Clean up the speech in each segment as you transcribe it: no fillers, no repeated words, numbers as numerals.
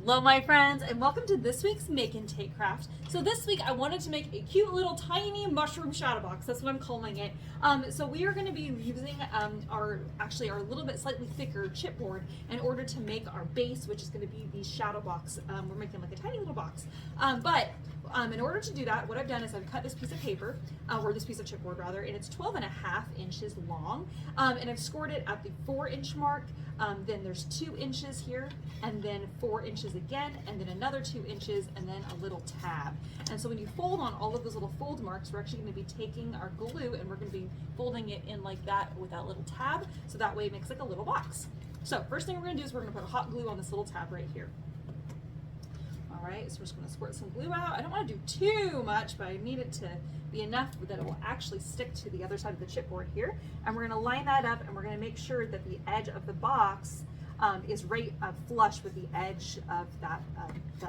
Hello my friends, and welcome to this week's Make and Take craft. So this week I wanted to make a cute little tiny mushroom shadowbox. That's what I'm calling it. So we are going to be using our little bit slightly thicker chipboard in order to make our base, which is going to be the shadowbox. We're making like a tiny little box. In order to do that, what I've done is I've cut this piece of paper, or this piece of chipboard rather, and it's 12.5 inches long. And I've scored it at the 4-inch mark. Then there's 2 inches here, and then 4 inches again, and then another 2 inches, and then a little tab. And so when you fold on all of those little fold marks, we're actually going to be taking our glue and we're going to be folding it in like that with that little tab, so that way it makes like a little box. So first thing we're going to do is we're going to put hot glue on this little tab right here. All right, so we're just going to squirt some glue out. I don't want to do too much, but I need it to be enough that it will actually stick to the other side of the chipboard here. And we're going to line that up, and we're going to make sure that the edge of the box is right flush with the edge of that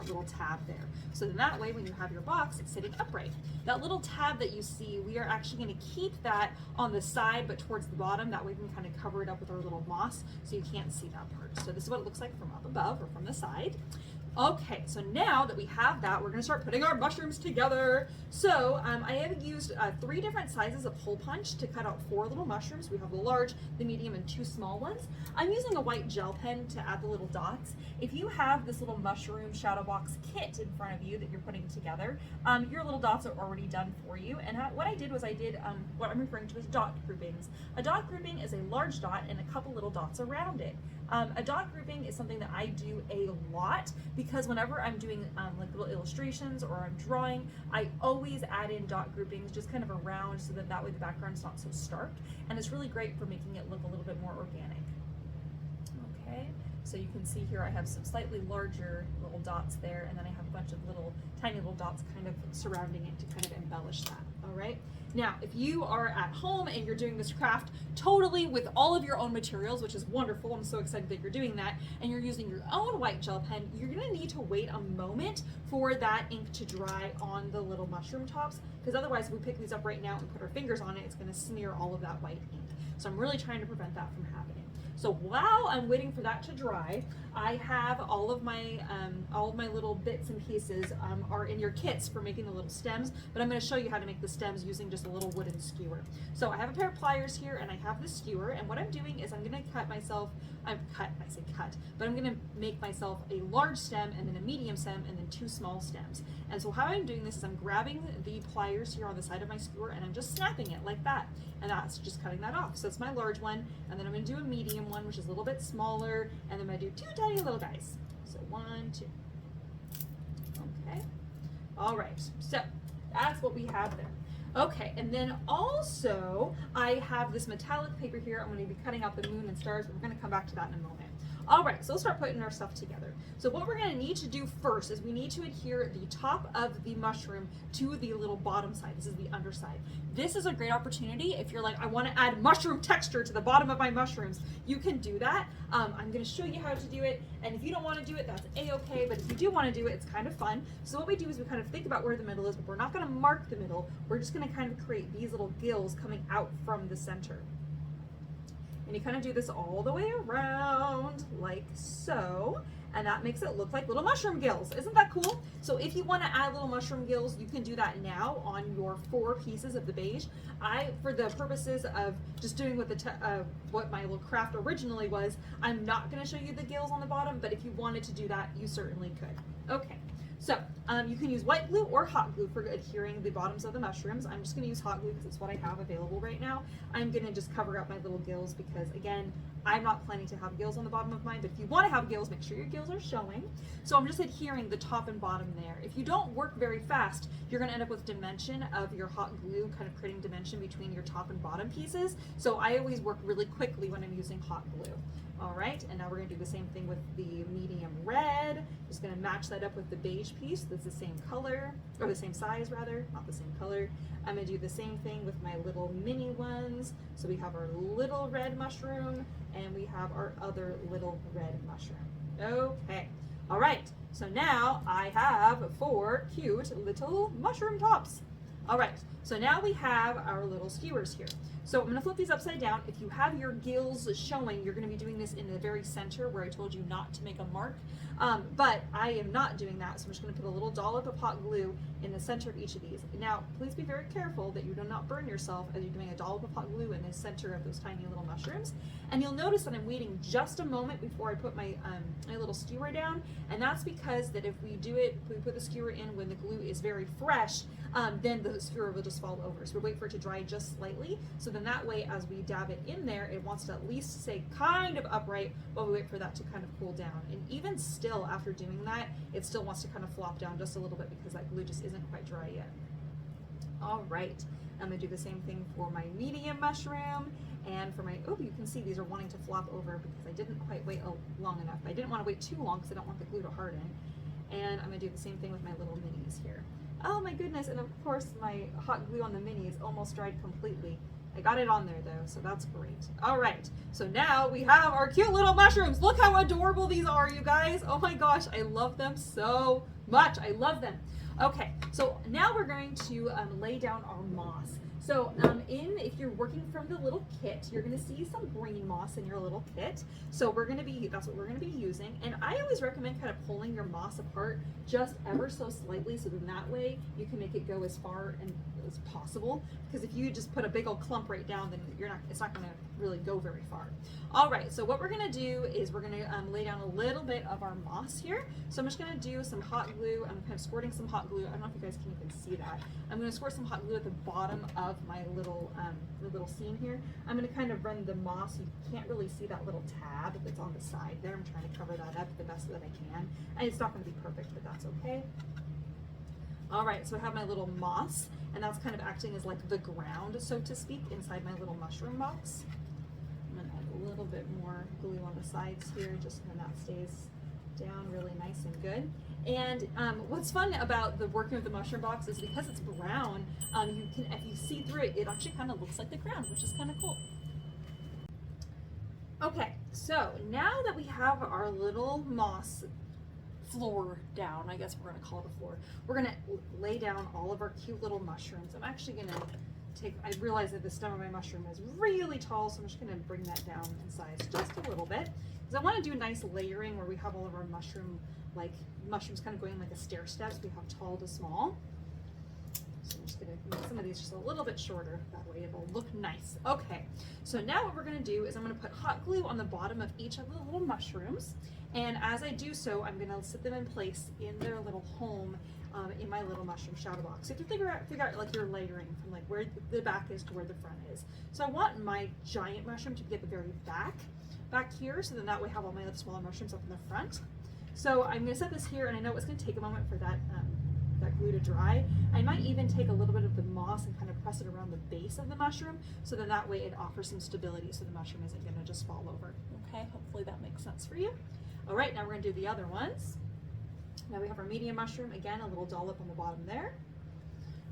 little tab there. So then that way when you have your box, it's sitting upright. That little tab that you see, we are actually going to keep that on the side but towards the bottom. That way we can kind of cover it up with our little moss so you can't see that part. So this is what it looks like from up above or from the side. Okay, so now that we have that, we're going to start putting our mushrooms together. So I have used 3 different sizes of hole punch to cut out 4 little mushrooms. We have the large, the medium, and 2 small ones. I'm using a white gel pen to add the little dots. If you have this little mushroom shadowbox kit in front of you that you're putting together, your little dots are already done for you. And what I did was I did what I'm referring to as dot groupings. A dot grouping is a large dot and a couple little dots around it. A dot grouping is something that I do a lot because whenever I'm doing like little illustrations or I'm drawing, I always add in dot groupings just kind of around so that way the background's not so stark, and it's really great for making it look a little bit more organic. Okay, so you can see here I have some slightly larger little dots there, and then I have a bunch of tiny little dots kind of surrounding it to kind of embellish that. All right. Now, if you are at home and you're doing this craft totally with all of your own materials, which is wonderful, I'm so excited that you're doing that, and you're using your own white gel pen, you're going to need to wait a moment for that ink to dry on the little mushroom tops, because otherwise if we pick these up right now and put our fingers on it, it's going to smear all of that white ink. So I'm really trying to prevent that from happening. So while I'm waiting for that to dry, I have all of my little bits and pieces are in your kits for making the little stems, but I'm going to show you how to make the stems using just a little wooden skewer. So I have a pair of pliers here, and I have the skewer, and what I'm doing is I'm going to cut myself, I say cut, but I'm going to make myself a large stem and then a medium stem and then 2 small stems. And so how I'm doing this is I'm grabbing the pliers here on the side of my skewer and I'm just snapping it like that, and that's just cutting that off. So it's my large one, and then I'm going to do a medium one, which is a little bit smaller, and then I'm going to do 2 tiny little guys. So 1, 2. Okay. All right. So that's what we have there. Okay, and then also I have this metallic paper here. I'm going to be cutting out the moon and stars, but we're going to come back to that in a moment. All right, so let's start putting our stuff together. So what we're going to need to do first is we need to adhere the top of the mushroom to the little bottom side. This is the underside. This is a great opportunity if you're like, I want to add mushroom texture to the bottom of my mushrooms. You can do that. I'm going to show you how to do it, and if you don't want to do it, that's a-okay, but if you do want to do it, it's kind of fun. So what we do is we kind of think about where the middle is, but we're not going to mark the middle. We're just going to kind of create these little gills coming out from the center. And you kind of do this all the way around like so, and that makes it look like little mushroom gills. Isn't that cool? So if you want to add little mushroom gills, you can do that now on your 4 pieces of the beige. For the purposes of just doing what my little craft originally was, I'm not going to show you the gills on the bottom, but if you wanted to do that, you certainly could. Okay. So you can use white glue or hot glue for adhering the bottoms of the mushrooms. I'm just going to use hot glue because it's what I have available right now. I'm going to just cover up my little gills because, again, I'm not planning to have gills on the bottom of mine, but if you want to have gills, make sure your gills are showing. So I'm just adhering the top and bottom there. If you don't work very fast, you're going to end up with dimension of your hot glue, kind of creating dimension between your top and bottom pieces. So I always work really quickly when I'm using hot glue. All right, and now we're going to do the same thing with the medium red. Just going to match that up with the beige piece that's the same color, or the same size rather, not the same color. I'm going to do the same thing with my little mini ones. So we have our little red mushroom, and we have our other little red mushroom. Okay, all right, so now I have 4 cute little mushroom tops. All right, so now we have our little skewers here. So I'm gonna flip these upside down. If you have your gills showing, you're gonna be doing this in the very center where I told you not to make a mark. But I am not doing that, so I'm just gonna put a little dollop of hot glue in the center of each of these. Now, please be very careful that you do not burn yourself as you're doing a dollop of hot glue in the center of those tiny little mushrooms. And you'll notice that I'm waiting just a moment before I put my, my little skewer down, and that's because that if we put the skewer in when the glue is very fresh, then the skewer will just fall over. So we'll wait for it to dry just slightly, so then that way as we dab it in there, it wants to at least stay kind of upright while we wait for that to kind of cool down. And even still, after doing that, it still wants to kind of flop down just a little bit because that glue just isn't quite dry yet. All right, I'm gonna do the same thing for my medium mushroom, and for my, oh, you can see these are wanting to flop over because I didn't quite wait long enough. I didn't want to wait too long because I don't want the glue to harden. And I'm gonna do the same thing with my little minis here. Oh my goodness, and of course my hot glue on the minis almost dried completely. I got it on there though, so that's great. All right, so now we have our cute little mushrooms. Look how adorable these are, you guys. Oh my gosh, I love them so much. I love them. Okay, so now we're going to lay down our moss. So if you're working from the little kit, you're gonna see some green moss in your little kit. So that's what we're gonna be using. And I always recommend kind of pulling your moss apart just ever so slightly, so then that way you can make it go as far as possible. Because if you just put a big old clump right down, then it's not gonna really go very far. All right, so what we're gonna do is we're gonna lay down a little bit of our moss here. So I'm just gonna do some hot glue. I'm kind of squirting some hot glue. I don't know if you guys can even see that. I'm gonna squirt some hot glue at the bottom of my little seam here. I'm gonna kind of run the moss. You can't really see that little tab that's on the side there. I'm trying to cover that up the best that I can. And it's not gonna be perfect, but that's okay. All right, so I have my little moss, and that's kind of acting as like the ground, so to speak, inside my little mushroom box. I'm gonna add a little bit more glue on the sides here, just so that stays down really nice and good. And what's fun about the working with the mushroom box is because it's brown, if you see through it, it actually kind of looks like the ground, which is kind of cool. Okay, so now that we have our little moss floor down, I guess we're gonna call it a floor, we're gonna lay down all of our cute little mushrooms. I'm actually gonna I realize that the stem of my mushroom is really tall, so I'm just gonna bring that down in size just a little bit. Because I wanna do a nice layering where we have all of our mushrooms kind of going like a stair steps. We have tall to small. So I'm just gonna make some of these just a little bit shorter. That way it'll look nice. Okay, so now what we're gonna do is I'm gonna put hot glue on the bottom of each of the little mushrooms. And as I do so, I'm gonna sit them in place in their little home in my little mushroom shadow box. So you have to figure out like your layering from like where the back is to where the front is. So I want my giant mushroom to be at the very back here, so then that way I have all my other smaller mushrooms up in the front. So I'm gonna set this here, and I know it's gonna take a moment for that glue to dry. I might even take a little bit of the moss and kind of press it around the base of the mushroom, so then that way it offers some stability so the mushroom isn't gonna just fall over. Okay, hopefully that makes sense for you. All right, now we're gonna do the other ones. Now we have our medium mushroom, again, a little dollop on the bottom there.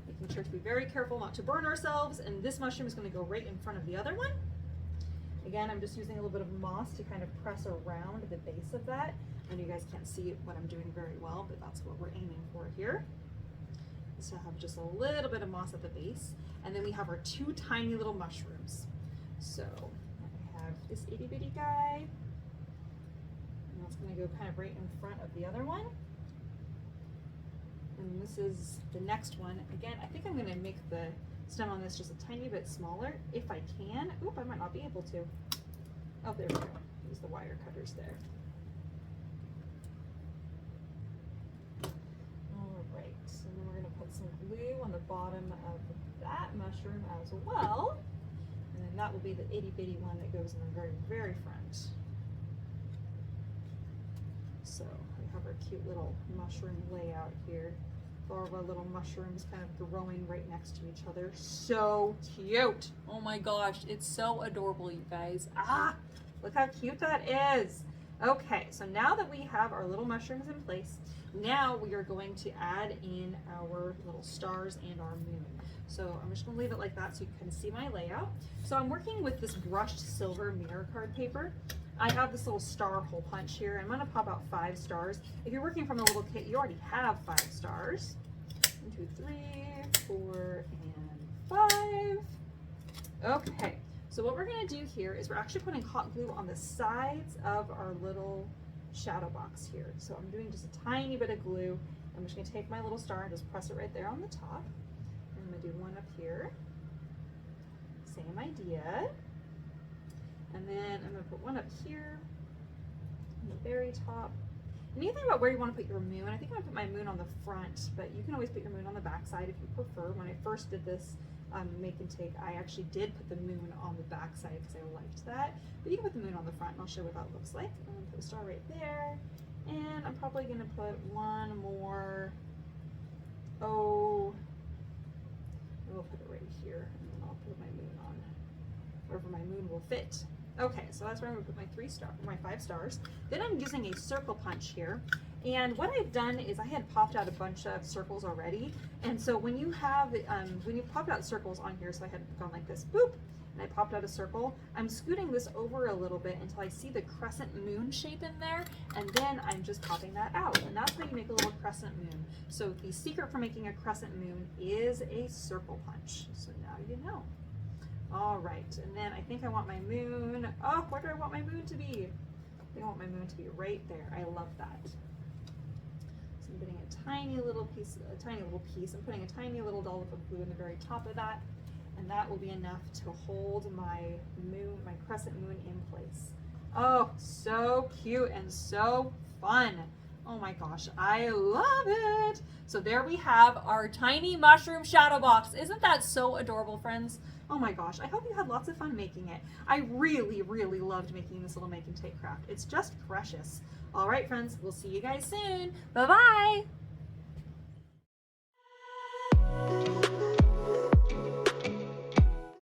Making sure to be very careful not to burn ourselves, and this mushroom is gonna go right in front of the other one. Again, I'm just using a little bit of moss to kind of press around the base of that. I know you guys can't see what I'm doing very well, but that's what we're aiming for here. So have just a little bit of moss at the base, and then we have our two tiny little mushrooms. So I have this itty bitty guy, and that's gonna go kind of right in front of the other one. And this is the next one. Again, I think I'm gonna make the stem on this just a tiny bit smaller if I can. Oop, I might not be able to. Oh, there we go. Use the wire cutters there. All right, so then we're gonna put some glue on the bottom of that mushroom as well. And then that will be the itty bitty one that goes in the very, very front. So we have our cute little mushroom layout here. All of our little mushrooms kind of growing right next to each other. So cute. Oh my gosh, it's so adorable, you guys. Ah, look how cute that is. Okay, so now that we have our little mushrooms in place, now we are going to add in our little stars and our moon. So I'm just gonna leave it like that so you can see my layout. So I'm working with this brushed silver mirror card paper. I have this little star hole punch here. I'm gonna pop out 5 stars. If you're working from a little kit, you already have 5 stars. 1, 2, 3, 4, and 5. Okay, so what we're gonna do here is we're actually putting hot glue on the sides of our little shadow box here. So I'm doing just a tiny bit of glue. I'm just gonna take my little star and just press it right there on the top. And I'm gonna do one up here. Same idea. And then I'm gonna put one up here on the very top. And you think about where you want to put your moon. I think I'm gonna put my moon on the front, but you can always put your moon on the back side if you prefer. When I first did this make and take, I actually did put the moon on the back side because I liked that. But you can put the moon on the front and I'll show you what that looks like. I'm gonna put a star right there. And I'm probably gonna put one more, we'll put it right here and then I'll put my moon on wherever my moon will fit. Okay, so that's where I'm gonna put my 5 stars. Then I'm using a circle punch here. And what I've done is I had popped out a bunch of circles already. And so when you have, when you popped out circles on here, so I had gone like this, boop, and I popped out a circle, I'm scooting this over a little bit until I see the crescent moon shape in there. And then I'm just popping that out. And that's how you make a little crescent moon. So the secret for making a crescent moon is a circle punch. So now you know. All right, and then I think I want my moon, where do I want my moon to be? I think I want my moon to be right there. I love that. So I'm putting a tiny little piece. I'm putting a tiny little dollop of glue in the very top of that, and that will be enough to hold my moon, my crescent moon in place. Oh, so cute and so fun. Oh my gosh, I love it. So there we have our tiny mushroom shadow box. Isn't that so adorable, friends? Oh my gosh, I hope you had lots of fun making it. I really, really loved making this little make and take craft. It's just precious. All right, friends, we'll see you guys soon. Bye-bye.